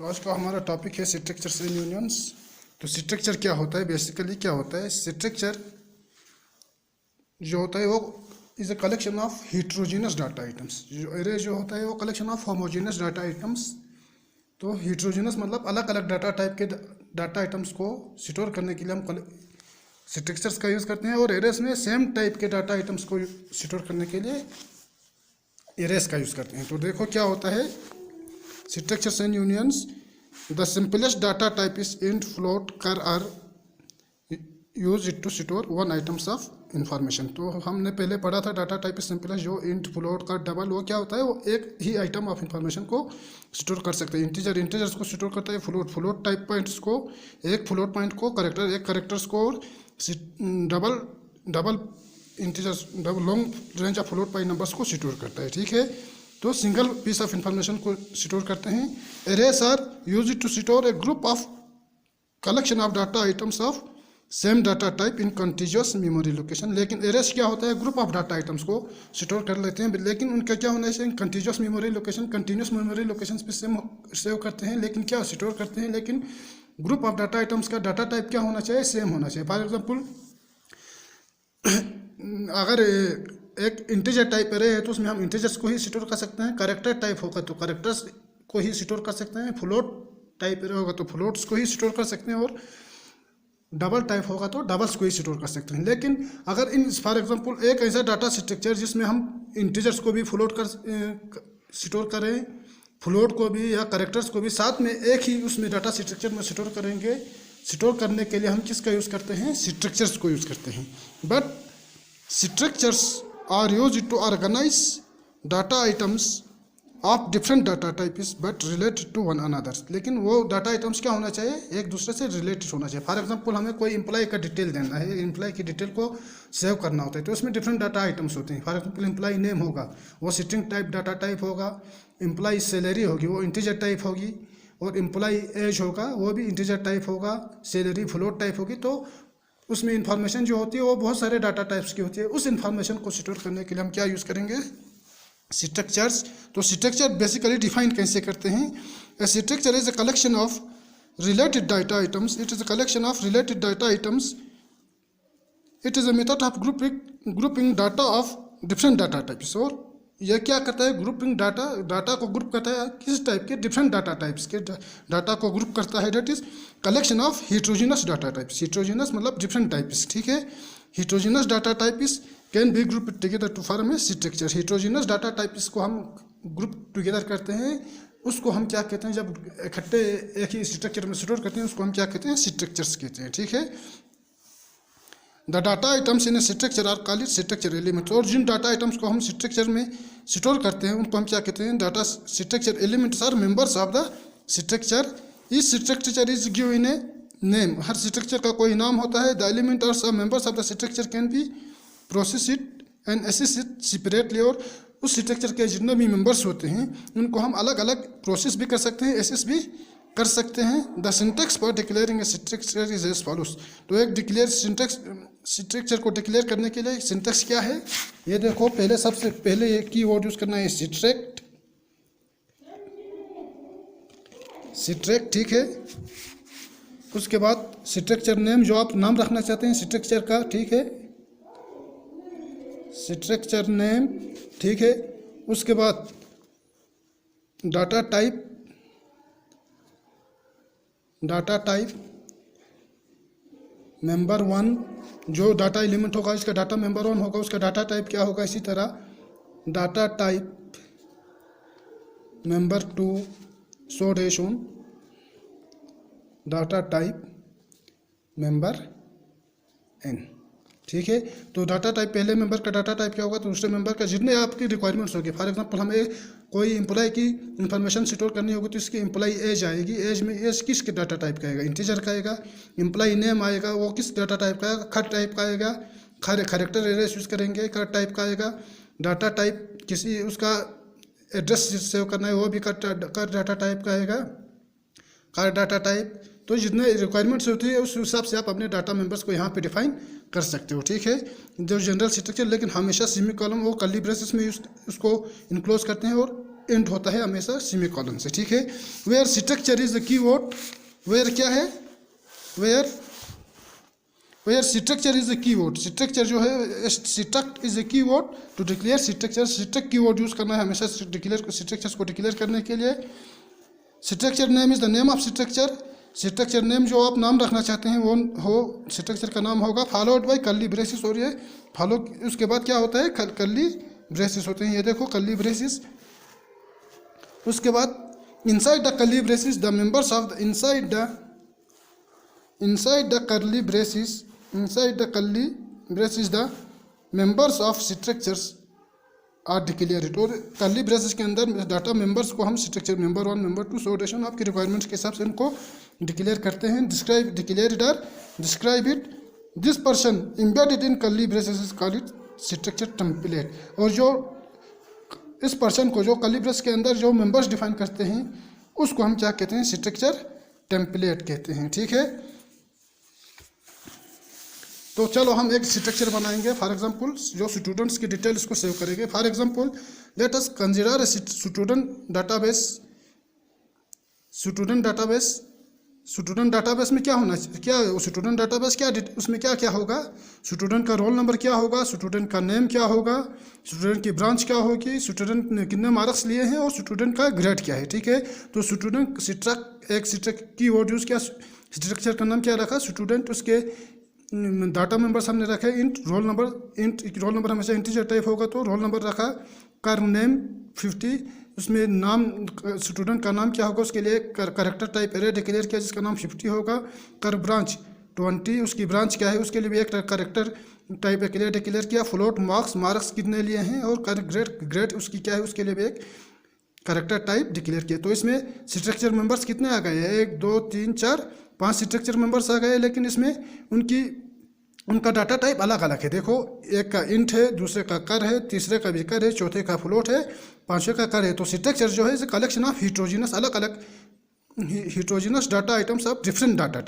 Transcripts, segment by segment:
तो आज का हमारा टॉपिक है स्ट्रक्चर्स एंड यूनियंस। तो स्ट्रक्चर क्या होता है, बेसिकली क्या होता है? स्ट्रक्चर जो होता है वो is a collection of heterogeneous data items. जो एरे जो होता है वो collection of homogeneous data items. तो हेट्रोजीनस मतलब अलग अलग डाटा टाइप के डाटा आइटम्स को स्टोर करने के लिए हम स्ट्रक्चर्स का यूज़ करते हैं, और एरेस में सेम टाइप के डाटा आइटम्स को स्टोर करने के लिए एरेस का यूज़ करते हैं। तो देखो क्या होता है structures and unions. The simplest data type is int, float, char are use it to store one items of information. तो हमने पहले पढ़ा था डाटा टाइप इज सिंपलेस्ट, जो इंट, फ्लोट, कर, डबल, वो क्या होता है? वो एक ही आइटम ऑफ इंफॉर्मेशन को स्टोर कर सकते हैं। इंटीजर्स को स्टोर करता है फ्लोट टाइप पॉइंट्स को, एक फ्लोट पॉइंट को, एक करेक्टर्स को, और double integers, double long range of float point numbers को स्टोर करता है। ठीक है, तो सिंगल पीस ऑफ इंफॉर्मेशन को स्टोर करते हैं। Arrays are use to store a group of collection of data items of same data type in continuous memory location. लेकिन एरेस क्या होता है? ग्रुप ऑफ डाटा आइटम्स को स्टोर कर लेते हैं, लेकिन उनका क्या होना चाहिए? Continuous memory location, continuous memory location पे सेव करते हैं, लेकिन क्या स्टोर करते हैं, लेकिन ग्रुप ऑफ डाटा आइटम्स का डाटा टाइप क्या होना चाहिए? सेम होना चाहिए। फॉर एग्जाम्पल अगर एक इंटीजर टाइप एरे है तो उसमें हम इंटीजर्स को ही स्टोर कर सकते हैं। कैरेक्टर टाइप होगा तो कैरेक्टर्स को ही स्टोर कर सकते हैं। फ्लोट टाइप एरे होगा तो फ्लोट्स को ही स्टोर कर सकते हैं, और डबल टाइप होगा तो डबल्स को ही स्टोर कर सकते हैं। लेकिन अगर इन फॉर एग्जांपल एक ऐसा डाटा स्ट्रक्चर जिसमें हम इंटीजर्स को भी फ्लोट कर स्टोर करें, फ्लोट को भी या कैरेक्टर्स को भी साथ में एक ही उसमें डाटा स्ट्रक्चर में स्टोर करेंगे, स्टोर करने के लिए हम किसका यूज़ करते हैं? स्ट्रक्चर्स को यूज़ करते हैं। But structures are used to organize data items of different data types but related to one another। लेकिन वो डाटा आइटम्स क्या होना चाहिए? एक दूसरे से रिलेटेड होना चाहिए। फॉर एग्जांपल हमें कोई एम्प्लॉय का डिटेल देना है, एम्प्लॉय की डिटेल को सेव करना होता है, तो उसमें डिफरेंट डाटा आइटम्स होते हैं। फॉर एग्जांपल एम्प्लॉय नेम होगा, वो स्ट्रिंग टाइप डाटा टाइप होगा। एम्प्लॉय सैलरी होगी, वो इंटीजर टाइप होगी, और एम्प्लॉय एज होगा, वो भी इंटीजर टाइप होगा। सैलरी फ्लोट टाइप होगी। तो उसमें इंफॉर्मेशन जो होती है वो बहुत सारे डाटा टाइप्स की होती है। उस इंफॉर्मेशन को स्टोर करने के लिए हम क्या यूज़ करेंगे? स्ट्रक्चर्स। तो स्ट्रक्चर बेसिकली डिफाइन कैसे करते हैं? A structure is a collection of related data items. It is a collection of related data items. It is a method of grouping data of different data types. और यह क्या करता है? Grouping data को group करता है किस type के? डिफरेंट डाटा टाइप्स के डाटा को ग्रुप करता है। That is collection of heterogeneous data types. Heterogeneous मतलब डिफरेंट टाइप्स। ठीक है, heterogeneous data types can be group together to form a structure. Heterogeneous data types को हम ग्रुप टुगेदर करते हैं, उसको हम क्या कहते हैं? जब इकट्ठे एक ही स्ट्रक्चर में स्टोर करते हैं उसको हम क्या कहते हैं? स्ट्रक्चर्स कहते हैं। ठीक है, the data items in structure are called structure elements. और जिन डाटा आइटम्स को हम स्ट्रक्चर में स्टोर करते हैं उनको हम क्या कहते हैं? Data structure elements are members of the structure. इस structure is given in a name. हर स्ट्रक्चर का कोई नाम होता है। द एलिमेंट और सब members of the structure can be process it and access it separately. और उस स्ट्रक्चर के जितने भी मेंबर्स होते हैं उनको हम अलग अलग प्रोसेस भी कर सकते हैं, एसेस भी कर सकते हैं। The syntax for declaring a structure is as follows. तो एक डिक्लेयर स्ट्रक्चर को डिक्लेयर करने के लिए सिंटेक्स क्या है? ये देखो, पहले सबसे पहले एक कीवर्ड यूज करना है स्ट्रक्ट। ठीक है, उसके बाद स्ट्रक्चर नेम, जो आप नाम रखना चाहते हैं स्ट्रक्चर का। ठीक है, स्ट्रक्चर नेम। ठीक है, उसके बाद डाटा टाइप मेंबर वन, जो डाटा एलिमेंट होगा इसका डाटा मेंबर वन होगा, उसका डाटा टाइप क्या होगा? इसी तरह data type member two so dash on data type member n. ठीक है, तो डाटा टाइप पहले मेंबर का डाटा टाइप क्या होगा? तो दूसरे मेंबर का जितने आपकी रिक्वायरमेंट्स होगी। फॉर एग्जांपल हमें कोई एम्प्लॉय की इंफॉर्मेशन स्टोर करनी होगी तो इसकी एम्प्लॉय एज आएगी। एज में एज किस के डाटा टाइप का आएगा? इंटीजर का आएगा। एम्प्लॉय नेम आएगा, वो किस डाटा टाइप का आएगा? खर टाइप का आएगा। कैरेक्टर एरेस यूज करेंगे, कर टाइप का आएगा। डाटा टाइप किसी उसका एड्रेस सेव करना है वो भी कर डाटा टाइप का आएगा, कर डाटा टाइप। तो जितने रिक्वायरमेंट्स होती है उस हिसाब से आप अपने डाटा मेंबर्स को यहाँ पे डिफाइन कर सकते हो। ठीक है, जो जनरल स्ट्रक्चर, लेकिन हमेशा सेमी कॉलम वो कर्ली ब्रेसेस में उसको इनक्लोज करते हैं और एंड होता है हमेशा सेमीकोलन से, ठीक है। Where structure is the keyword, where क्या है, where structure is the keyword, structure जो है struct is the keyword to declare structure, struct keyword use करना है हमेशा स्ट्रक्चर्स को डिक्लेयर करने के लिए। Structure name is the name of structure, structure name जो आप नाम रखना चाहते हैं वो हो स्ट्रक्चर का नाम होगा। फॉलोड बाय कर्ली ब्रेसेस, और ये फॉलो उसके बाद क्या होता है, कर्ली ब्रेसेस होते हैं, ये देखो कर्ली ब्रेसेस। उसके बाद inside the curly braces the members of the inside the curly braces, inside the curly braces the members of structures are declared, और कर्ली ब्रेसेस के अंदर डाटा मेंबर्स को हम स्ट्रक्चर मेंबर 1 मेंबर 2 सोडेशन आपकी requirements के हिसाब से उनको डिक्लेयर करते हैं। Describe it, this person embedded in curly braces is called it structure template, और जो इस पर्सन को जो कर्ली ब्रेस के अंदर जो मेंबर्स डिफाइन करते हैं उसको हम क्या कहते हैं, स्ट्रक्चर टेम्पलेट कहते हैं, ठीक है। तो चलो हम एक स्ट्रक्चर बनाएंगे, फॉर एग्जांपल जो स्टूडेंट्स की डिटेल्स को सेव करेंगे। For example let us consider student database में क्या होना चाहिए, क्या स्टूडेंट डाटाबेस क्या उसमें क्या क्या होगा, स्टूडेंट का रोल नंबर क्या होगा, स्टूडेंट का नेम क्या होगा, स्टूडेंट की ब्रांच क्या होगी, स्टूडेंट ने कितने मार्क्स लिए हैं और स्टूडेंट का ग्रेड क्या है, ठीक है। तो स्टूडेंट स्ट्रक्ट की वर्ड यूज़ किया, स्ट्रक्चर का नाम क्या रखा स्टूडेंट, उसके डाटा मेंबर्स हमने रखे इंट रोल नंबर हमेशा इंटीजर टाइप होगा तो रोल नंबर रखा। कर नेम 50, उसमें नाम स्टूडेंट का नाम क्या होगा उसके लिए करेक्टर टाइप एरे डिक्लेयर किया जिसका नाम 50 होगा। कर ब्रांच 20, उसकी ब्रांच क्या है उसके लिए भी एक करेक्टर टाइप डिक्लेयर किया। फ्लोट मार्क्स कितने लिए हैं, और कर ग्रेड उसकी क्या है उसके लिए भी एक करेक्टर टाइप डिक्लेयर किया। तो इसमें स्ट्रक्चर मेंबर्स कितने आ गए, 1 2 3 4 5 स्ट्रक्चर मेंबर्स आ गए, लेकिन इसमें उनका डाटा टाइप अलग अलग है। देखो एक का इंट है, दूसरे का कर है, तीसरे का भी कर है, चौथे का फ्लोट है, पांचवें का कर है। तो स्ट्रक्चर जो है इज कलेक्शन ऑफ हिट्रोजिनस अलग अलग heterogeneous data items of different data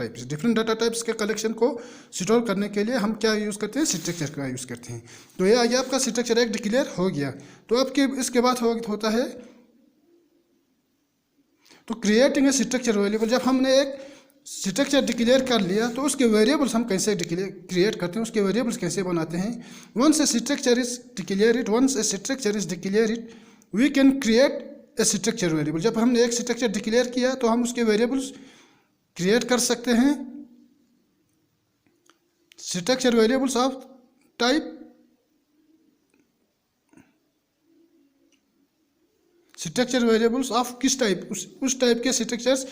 types के कलेक्शन को स्टोर करने के लिए हम क्या यूज़ करते हैं, स्ट्रक्चर का यूज़ करते हैं। तो ये आ गया आपका स्ट्रक्चर एक डिक्लेयर हो गया। तो आपके इसके बाद होता है तो क्रिएटिंग ए स्ट्रक्चर वेरिएबल। जब हमने एक स्ट्रक्चर डिक्लेयर कर लिया तो उसके वेरिएबल्स हम कैसे क्रिएट करते हैं, उसके वेरिएबल्स कैसे बनाते हैं। Once a structure is declare it we can create a structure variable. जब हमने एक स्ट्रक्चर डिक्लेयर किया तो हम उसके वेरिएबल्स क्रिएट कर सकते हैं। Structure variables of type structure variables of किस टाइप, उस टाइप के स्ट्रक्चर्स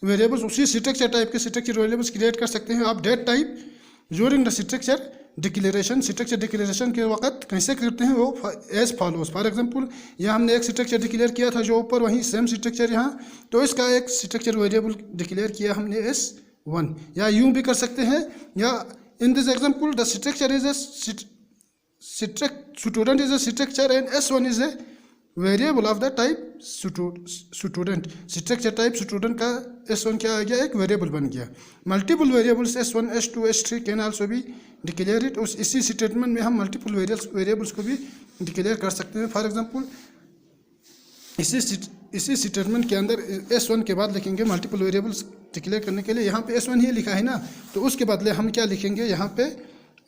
वेरिएबल्स उसी स्ट्रक्चर टाइप के स्ट्रक्चर वेरिएबल्स क्रिएट कर सकते हैं आप that type during the structure declaration. Structure declaration के वक्त कैसे करते हैं वो एज फॉलोज। फॉर एग्जांपल यहाँ हमने एक स्ट्रक्चर डिक्लेयर किया था जो ऊपर, वहीं सेम स्ट्रक्चर यहाँ, तो इसका एक स्ट्रक्चर वेरिएबल डिक्लेयर किया हमने S1, या यूँ भी कर सकते हैं, या in this example the structure is student is a structure and S1 is a variable of the type student. Structure type student का S1 क्या आ गया, एक वेरिएबल बन गया। Multiple variables S1 S2 S3 can also भी declare it. उस इसी statement में हम मल्टीपल वेरिएबल्स को भी डिक्लेयर कर सकते हैं। फॉर एग्जांपल इसी स्टेटमेंट के अंदर S1 के बाद लिखेंगे मल्टीपल वेरिएबल्स डिक्लेयर करने के लिए, यहाँ पे S1 ही लिखा है ना, तो उसके बदले हम क्या लिखेंगे यहाँ पे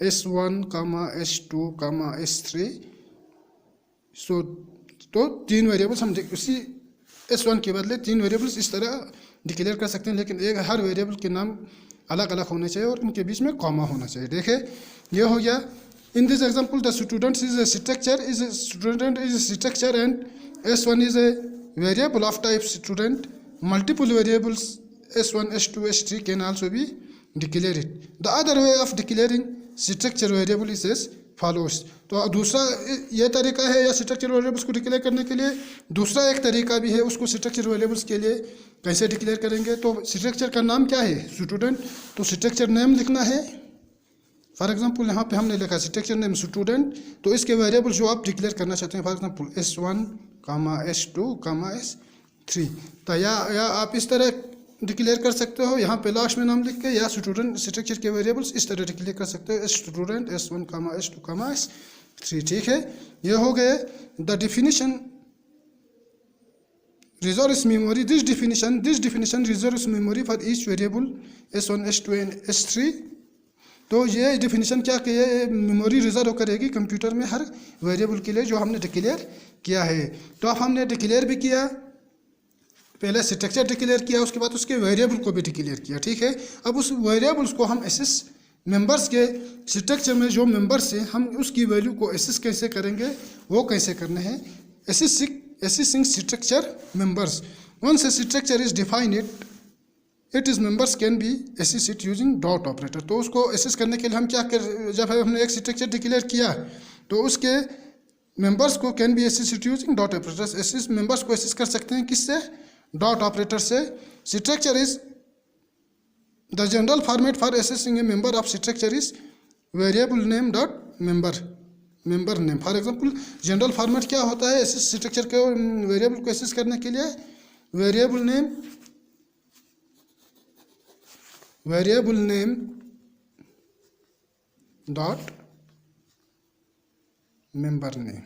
S1, S2, S3। सो तो 3 वेरिएबल्स हम उसी S1 के बदले 3 वेरिएबल्स इस तरह डिक्लेयर कर सकते हैं, लेकिन एक हर वेरिएबल के नाम अलग अलग होने चाहिए और इनके बीच में कॉमा होना चाहिए। देखिए ये हो गया। In this example the student is a structure and S1 is a variable of type student. Multiple variables S1, S2, S3 can also be declared. The other way of declaring structure variable is as follows. तो दूसरा ये तरीका है या structure variables को declare करने के लिए, दूसरा एक तरीका भी है उसको स्ट्रक्चर वेरिएबल्स के लिए कैसे डिक्लेयर करेंगे। तो स्ट्रक्चर का नाम क्या है, स्टूडेंट, तो स्ट्रक्चर नेम लिखना है। फॉर एग्जांपल यहाँ पे हमने लिखा स्ट्रक्चर नेम स्टूडेंट, तो इसके वेरिएबल जो आप डिक्लेयर करना चाहते हैं, for example S1, S2, S3, तो या आप इस तरह डिक्लेयर कर सकते हो, यहाँ पे लास्ट में नाम लिख के, या स्टूडेंट स्ट्रक्चर के वेरिएबल्स इस तरह डिक्लेयर कर सकते हो, स्टूडेंट S1, S2, S3। ठीक है, ये हो गए the definition resource memory, this definition resource memory for each variable s1 s2 and s3। तो ये डिफिनीशन क्या कि ये मेमोरी रिजर्व करेगी कंप्यूटर में हर वेरिएबल के लिए जो हमने डिक्लेयर किया है। तो अब हमने डिक्लेयर भी किया, पहले स्ट्रक्चर डिक्लेयर किया, उसके बाद उसके वेरिएबल को भी डिक्लेयर किया, ठीक है। अब उस वेरिएबल्स को हम एसेस मेंबर्स के स्ट्रक्चर में जो मेंबर्स हैं हम उसकी वैल्यू को एसेस कैसे करेंगे, वो कैसे करने हैं। Accessing structure members, once a structure is defined it is members can be access it using dot operator. तो उसको एसेस करने के लिए हम क्या कर, जब हमने एक स्ट्रक्चर डिक्लेयर किया तो उसके मेंबर्स को can be access it using dot operators, access members को एसेस कर सकते हैं किससे, डॉट ऑपरेटर से। Structure is the general format for accessing a member of structure is variable name dot member name. For example general format क्या होता है access structure के वेरिएबल को एसेस करने के लिए, variable name dot member name,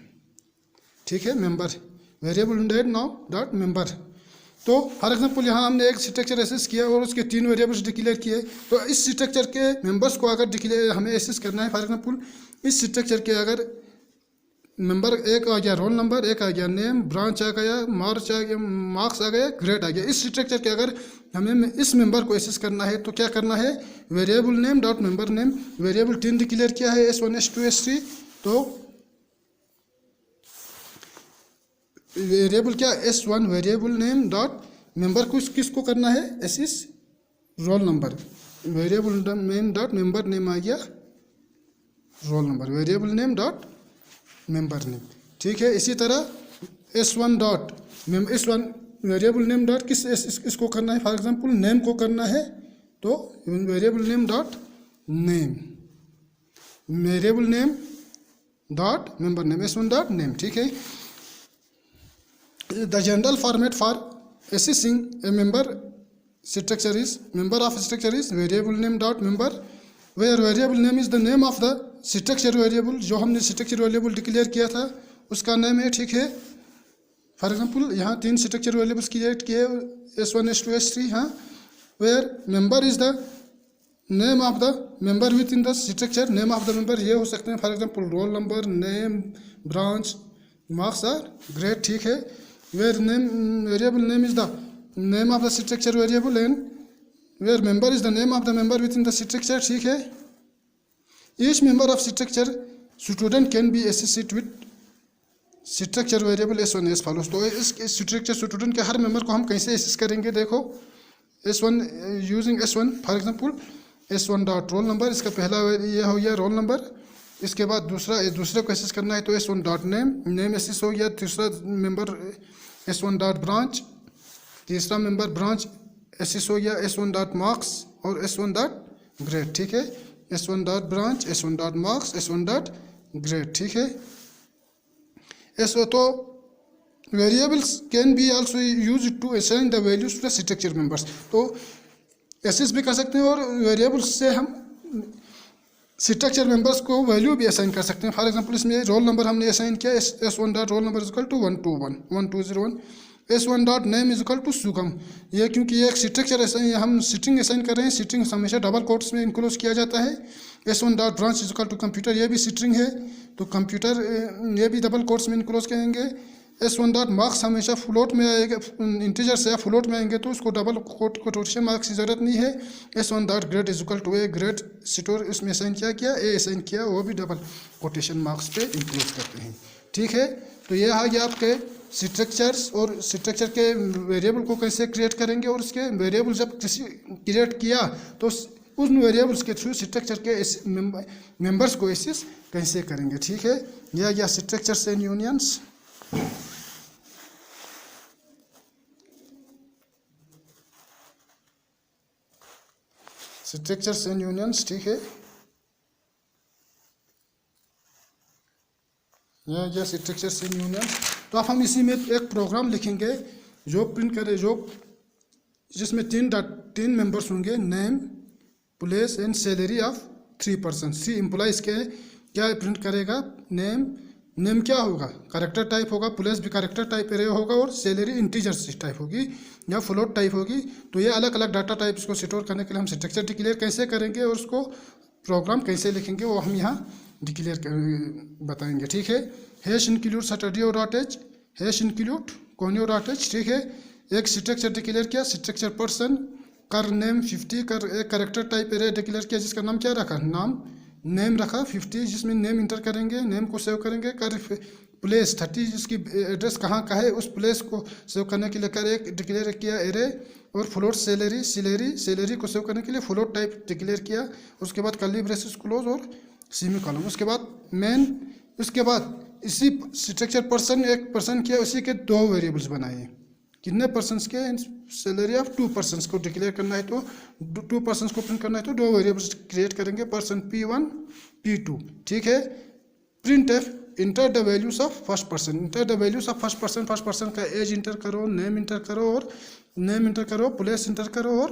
ठीक है, member variable name dot member. तो फॉर एग्जांपल यहाँ हमने एक स्ट्रक्चर एसेस किया और उसके 3 वेरिएबल्स डिक्लेयर किए, तो इस स्ट्रक्चर के मेंबर्स को अगर डिक्लेयर हमें एसेस करना है, फॉर एग्जांपल इस स्ट्रक्चर के अगर नंबर एक आ गया रोल नंबर, एक आ गया नेम, ब्रांच आ गया, मार्क्स आ गया, ग्रेड आ गया, इस स्ट्रक्चर के अगर हमें इस मेंबर को एसेस करना है तो क्या करना है, variable name dot member name. Variable 3 declare किया है s1 s2 s3, तो वेरिएबल क्या s1 variable name dot member को किसको करना है, access roll number, variable name dot member name आ गया roll number, variable name dot member name, ठीक है। इसी तरह s1 dot s1 variable name dot इसको करना है, फॉर एग्जांपल नेम को करना है तो variable name dot name, variable name dot member name, s1 dot name, ठीक है। The general format for accessing a member structure is variable name dot member, where variable name is the name of the structure variable, जो हमने structure variable declare किया था उसका name है, ठीक है। फॉर एग्जांपल यहाँ 3 स्ट्रक्चर वेरिएबल्स क्रिएट किए s1 s2 s3, हाँ, where member is the name of the member within the structure, name of the member ये हो सकते हैं for example roll number, name, branch, marks और grade, ठीक है। Where name variable name is the name of the structure variable and where member is the name of the member within the structure, ठीक है। Each member of structure student can be accessed with structure variable s1 as follows. तो इस structure student के हर member को हम कैसे assess करेंगे, देखो s1 using s1 for example s1 dot roll number, इसका पहला ये हो गया रोल नंबर, इसके बाद दूसरे को एसेस करना है तो s1 डॉट नेम एसेस हो गया, तीसरा मेंबर s1 डॉट ब्रांच, तीसरा मेंबर ब्रांच एसेस हो गया s1 डॉट मार्क्स और s1 डॉट ग्रेड, ठीक है, s1 dot branch, s1 dot marks, s1 dot grade, ठीक है। तो variables can be also used to assign the values to the structure members, तो access भी कर सकते हैं और वेरिएबल्स से हम स्ट्रक्चर मेंबर्स को वैल्यू भी असाइन कर सकते हैं। फॉर एग्जांपल इसमें रोल नंबर हमने असाइन किया s1 dot roll number equal to 1201, s1 dot name is equal to Sugam, ये क्योंकि ये एक स्ट्रक्चर असाइन हम स्ट्रिंग असाइन कर रहे हैं, स्ट्रिंग हमेशा डबल कोट्स में इनक्लोज किया जाता है। s1 dot branch is equal to computer, ये भी स्ट्रिंग है तो कंप्यूटर ये भी डबल कोट्स में इनक्लोज करेंगे। s1 डॉट मार्क्स हमेशा फ्लोट में आएगा, इंटीजर से या फ्लोट में आएंगे तो उसको डबल कोटेशन मार्क्स की ज़रूरत नहीं है। s1 dot grade is equal to A, grade store इसमें असाइन किया ए असाइन किया, वो भी डबल कोटेशन मार्क्स पे इंक्लूड करते हैं, ठीक है। तो ये आ गया आपके स्ट्रक्चर्स और स्ट्रक्चर के वेरिएबल को कैसे क्रिएट करेंगे और उसके वेरिएबल जब किसी क्रिएट किया तो उन वेरिएबल्स के थ्रू स्ट्रक्चर के मेंबर्स को एसेस कैसे करेंगे, ठीक है। यह आ गया structures and unions. Structures and unions, ठीक है, यह गया स्ट्रक्चर्स एंड यूनियंस। तो अब हम इसी में एक प्रोग्राम लिखेंगे जो प्रिंट करे, जो जिसमें तीन मेंबर्स होंगे, name, place and salary of 3 person, 3 employees के क्या प्रिंट करेगा, नेम, नेम क्या होगा, कैरेक्टर टाइप होगा, प्लेस भी कैरेक्टर टाइप एरे होगा और सैलरी इंटीजर टाइप होगी या फ्लोट टाइप होगी। तो ये अलग अलग डाटा टाइप्स को स्टोर करने के लिए हम स्ट्रक्चर डिक्लेयर कैसे करेंगे और उसको प्रोग्राम कैसे लिखेंगे वो हम यहाँ डिक्लेयर बताएंगे। ठीक है, हैश इंक्लूड सैटरडे और डॉट एच, हैश इंक्लूड कौन और डॉट एच। ठीक है, एक स्ट्रक्चर डिक्लेयर किया, स्ट्रक्चर पर्सन कर नेम 50 कर एक कैरेक्टर टाइप एरे डिक्लेयर किया जिसका नाम क्या रखा, नाम नेम रखा 50 जिसमें नेम इंटर करेंगे, नेम को सेव करेंगे। कर प्लेस 30 जिसकी एड्रेस कहाँ का है उस प्लेस को सेव करने के लिए कर एक डिक्लेयर किया एरे। और फ्लोट सैलरी सैलरी को सेव करने के लिए फ्लोट टाइप डिक्लेयर किया। उसके बाद कर्ली ब्रेसेस क्लोज और सेमी कॉलम। उसके बाद मेन, उसके बाद इसी स्ट्रक्चर पर्सन एक पर्सन किया, उसी के दो वेरिएबल्स बनाए। कितने पर्सन्स के, सैलरी ऑफ 2 पर्सन्स को डिक्लेयर करना है तो 2 पर्सन्स को प्रिंट करना है तो 2 वेरिएबल्स क्रिएट करेंगे, पर्सन P1 P2। ठीक है, print F enter the values of first person, enter the values of first person का एज इंटर करो, नेम इंटर करो और नेम इंटर करो, प्लेस इंटर करो और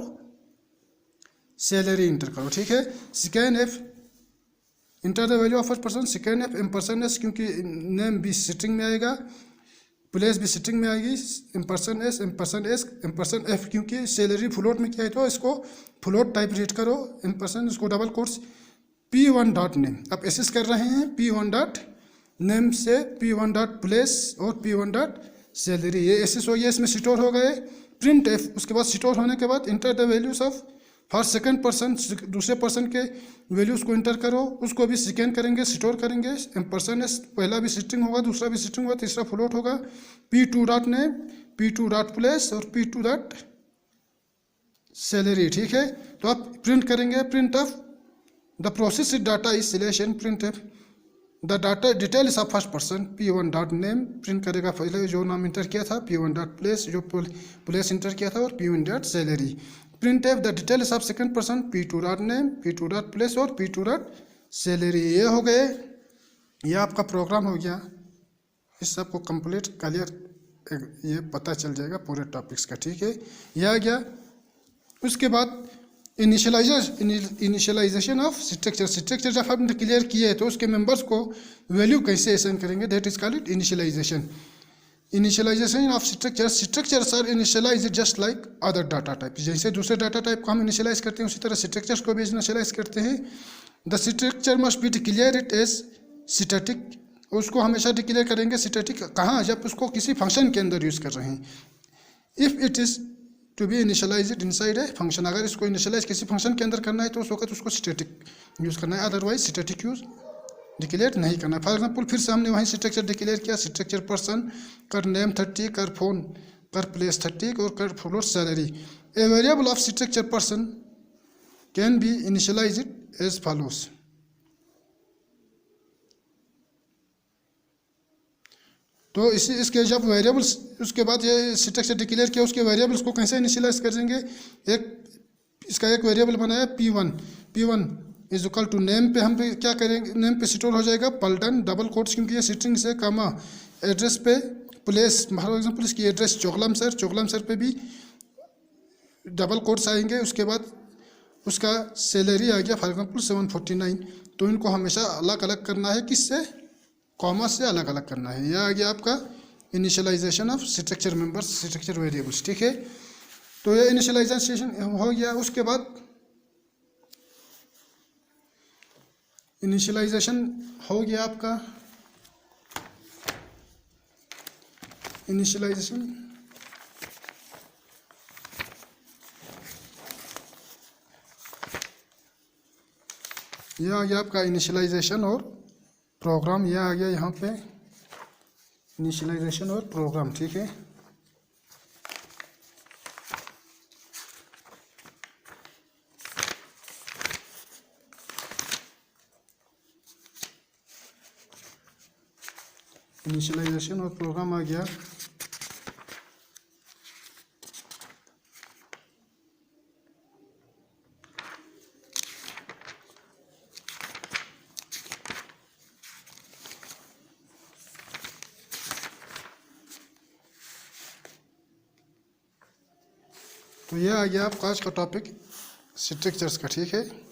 सैलरी इंटर करो। ठीक है, second F enter the value of first person, second F ampersand S क्योंकि नेम भी स्ट्रिंग में आएगा, प्लेस भी स्ट्रिंग में आएगी, एम्परसन एस एम्परसन एफ क्योंकि सैलरी फ्लोट में किया है तो इसको फ्लोट टाइप रीड करो, एम्परसन इसको double quotes P1 dot name. अब एसेस कर रहे हैं P1 डॉट नेम से P1 डॉट प्लेस और P1 डॉट सैलरी, ये एसेस हो गया, इसमें स्टोर हो गए। प्रिंट एफ उसके बाद स्टोर होने के बाद inter the values of first second person, दूसरे पर्सन के वैल्यूज को इंटर करो, उसको भी स्कैन करेंगे, स्टोर करेंगे। एम्परसन एस पहला भी स्ट्रिंग होगा, दूसरा भी स्ट्रिंग होगा, तीसरा फ्लोट होगा। P2 dot name, P2 dot place और P2 डॉट सैलरी। ठीक है, तो आप प्रिंट करेंगे, print of the process data is selection, print of the data details of first person P1 dot name print करेगा पहले जो नाम इंटर किया था, P1 डॉट प्लेस जो प्लेस इंटर किया था और P1 dot salary. Print F the details of second person P2 dot name, P2 dot place और P2 डॉट सैलरी। ये हो गए, ये आपका प्रोग्राम हो गया। इस सब को कंप्लीट क्लियर ये पता चल जाएगा पूरे टॉपिक्स का। ठीक है, ये आ गया। उसके बाद इनिशियलाइजेशन ऑफ स्ट्रक्चर जब हम क्लियर किए तो उसके मेंबर्स को वैल्यू कैसे असाइन करेंगे, that is called initialization. Initialization of structures are initialize just like other data type, जैसे दूसरे डाटा टाइप को हम इनिशियलाइज करते हैं उसी तरह स्ट्रक्चर्स को भी इनिशियलाइज करते हैं। The structure must be declare it as static, उसको हमेशा डिक्लेयर करेंगे स्टैटिक कहाँ, जब उसको किसी फंक्शन के अंदर यूज़ कर रहे हैं। If it is to be initialized inside a function, अगर इसको इनिशियलाइज किसी फंक्शन के अंदर करना है तो उस वक्त उसको स्टैटिक यूज़ करना है, अदरवाइज स्टैटिक यूज़ डिक्लेयर नहीं करना है। फॉर एग्जाम्पल फिर से हमने वहीं स्ट्रक्चर डिक्लेयर किया, structure person char name 30 char phone char place 30 और char float salary. A variable of structure person can be initialized as follows. तो इसके जब वेरिएबल्स उसके बाद ये स्ट्रक्चर डिक्लेयर किया उसके वेरिएबल्स को कैसे इनिशियलाइज करेंगे, इसका एक वेरिएबल बनाया P1 is equal to name पे हम क्या करेंगे, नेम पे स्टोर हो जाएगा पल्टन डबल कोट्स क्योंकि ये स्ट्रिंग से कामा एड्रेस पे प्लेस, फॉर एग्जांपल इसकी एड्रेस चोगलम सर पे भी डबल कोट्स आएंगे। उसके बाद उसका सैलरी आ गया फॉर एग्जांपल 749, तो इनको हमेशा अलग अलग करना है, किससे, कॉमा से अलग अलग करना है। यह आ गया आपका initialization of structure members structure variables. ठीक है, तो ये इनिशियलाइजेशन हो गया। उसके बाद इनिशियलाइजेशन हो गया आपका, इनिशियलाइजेशन यह आ गया आपका इनिशियलाइजेशन और प्रोग्राम, यह आ गया यहाँ पे इनिशियलाइजेशन और प्रोग्राम। ठीक है, इनिशियलाइजेशन और प्रोग्राम आ गया। तो यह आ गया आपका आज का टॉपिक स्ट्रक्चर्स का। ठीक है।